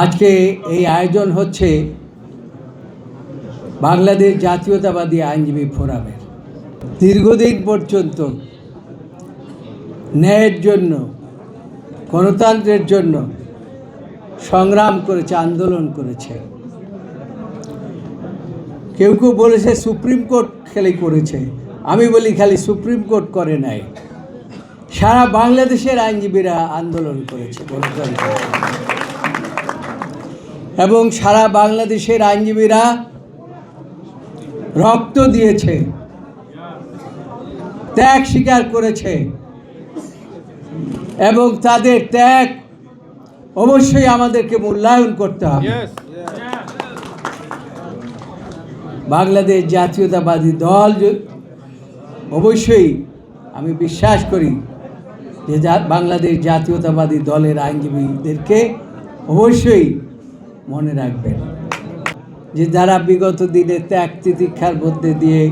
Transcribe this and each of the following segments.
আজকে এই আয়োজন হচ্ছে বাংলাদেশ জাতীয়তাবাদী আইনজীবী ফোরামের। দীর্ঘদিন পর্যন্ত ন্যায়ের জন্য, গণতন্ত্রের জন্য সংগ্রাম করেছে, আন্দোলন করেছে। কেউ কেউ বলেছে সুপ্রিম কোর্ট খালি করেছে, আমি বলি খালি সুপ্রিম কোর্ট করে নাই, সারা বাংলাদেশের আইনজীবীরা আন্দোলন করেছে গণতন্ত্র, এবং সারা বাংলাদেশের আইনজীবীরা রক্ত দিয়েছে, ত্যাগ স্বীকার করেছে, এবং তাদের ত্যাগ অবশ্যই আমাদেরকে মূল্যায়ন করতে হবে। বাংলাদেশ জাতীয়তাবাদী দল অবশ্যই, আমি বিশ্বাস করি যে বাংলাদেশ জাতীয়তাবাদী দলের আইনজীবীদেরকে অবশ্যই মনে রাখবেন যে যারা বিগত দিনে ত্যাগ তিতিক্ষার মধ্যে দিয়ে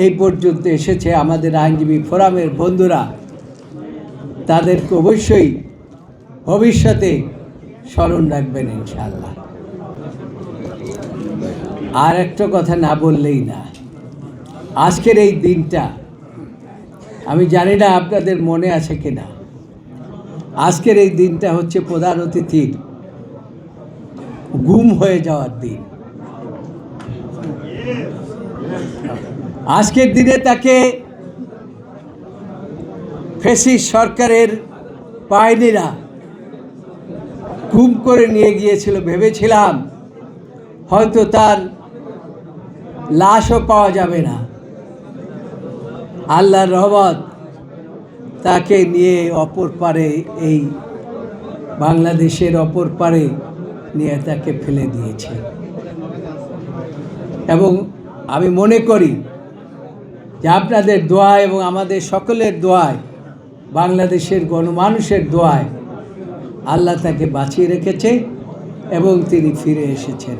এই পর্যন্ত এসেছে, আমাদের আইনজীবী ফোরামের বন্ধুরা, তাদেরকে অবশ্যই ভবিষ্যতে স্মরণ রাখবেন ইনশাআল্লাহ। আর একটা কথা না বললেই না, আজকের এই দিনটা আমি জানি না আপনাদের মনে আছে কিনা, আজকের এই দিনটা হচ্ছে প্রধান অতিথির গুম হয়ে যাওয়ার দিন। আজকের দিনে তাকে ফ্যাসিস্ট সরকারের বাহিনীরা গুম করে নিয়ে গিয়েছিল। ভেবেছিলাম হয়তো তার লাশও পাওয়া যাবে না। আল্লাহর রহমত, তাকে নিয়ে অপর পারে, এই বাংলাদেশের অপর পারে নিয়ে তাকে ফেলে দিয়েছে। এবং আমি মনে করি যে আপনাদের দোয়ায় এবং আমাদের সকলের দোয়ায়, বাংলাদেশের গণমানুষের দোয়ায় আল্লাহ তাকে বাঁচিয়ে রেখেছে এবং তিনি ফিরে এসেছেন।